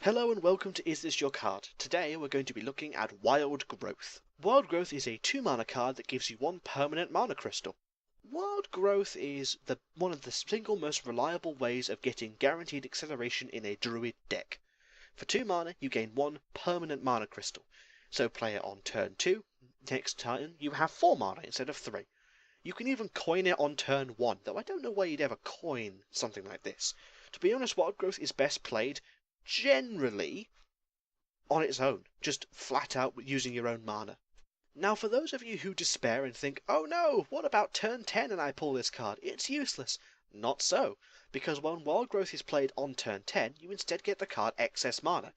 Hello and welcome to Is This Your Card? Today we're going to be looking at Wild Growth. Wild Growth is a 2 mana card that gives you 1 permanent mana crystal. Wild Growth is one of the single most reliable ways of getting guaranteed acceleration in a druid deck. For 2 mana you gain 1 permanent mana crystal, so play it on turn 2, next turn you have 4 mana instead of 3. You can even coin it on turn 1, though I don't know why you'd ever coin something like this. To be honest, Wild Growth is best played generally on its own, just flat out using your own mana. Now for those of you who despair and think, oh no, what about turn 10 and I pull this card? It's useless. Not so, because when Wild Growth is played on turn 10, you instead get the card Excess Mana.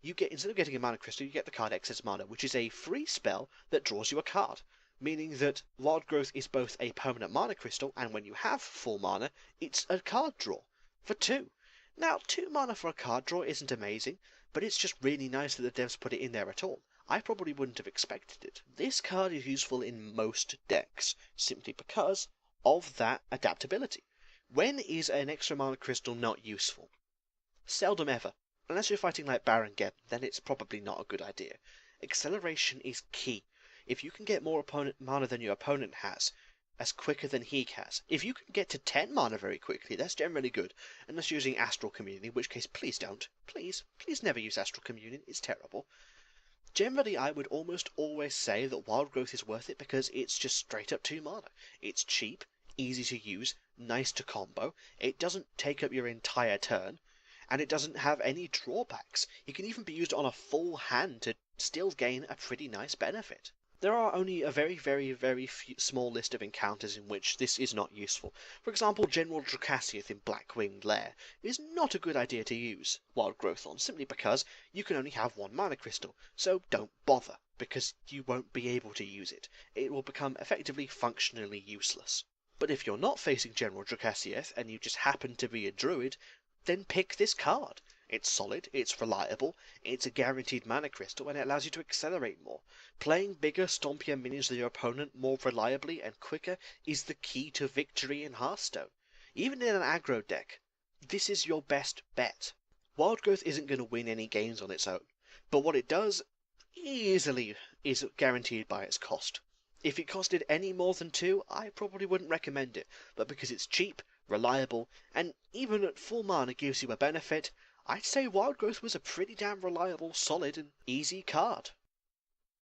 Instead of getting a mana crystal, you get the card Excess Mana, which is a free spell that draws you a card, meaning that Wild Growth is both a permanent mana crystal, and when you have full mana, it's a card draw for 2. Now, 2 mana for a card draw isn't amazing, but it's just really nice that the devs put it in there at all. I probably wouldn't have expected it. This card is useful in most decks, simply because of that adaptability. When is an extra mana crystal not useful? Seldom ever. Unless you're fighting like Baron Geddon, then it's probably not a good idea. Acceleration is key. If you can get more mana than your opponent has, as quicker than he has. If you can get to 10 mana very quickly, that's generally good, unless you're using Astral Communion, in which case please don't. Please never use Astral Communion, it's terrible. Generally, I would almost always say that Wild Growth is worth it because it's just straight up 2 mana. It's cheap, easy to use, nice to combo, it doesn't take up your entire turn, and it doesn't have any drawbacks. It can even be used on a full hand to still gain a pretty nice benefit. There are only a very small list of encounters in which this is not useful. For example, General Dracasiath in Blackwinged Lair is not a good idea to use Wild Growth on, simply because you can only have 1 mana crystal, so don't bother, because you won't be able to use it. It will become effectively functionally useless. But if you're not facing General Dracasiath and you just happen to be a druid, then pick this card. It's solid, it's reliable, it's a guaranteed mana crystal, and it allows you to accelerate more. Playing bigger, stompier minions than your opponent more reliably and quicker is the key to victory in Hearthstone. Even in an aggro deck, this is your best bet. Wild Growth isn't going to win any games on its own, but what it does easily is guaranteed by its cost. If it costed any more than 2, I probably wouldn't recommend it, but because it's cheap, reliable, and even at full mana gives you a benefit, I'd say Wild Growth was a pretty damn reliable, solid, and easy card.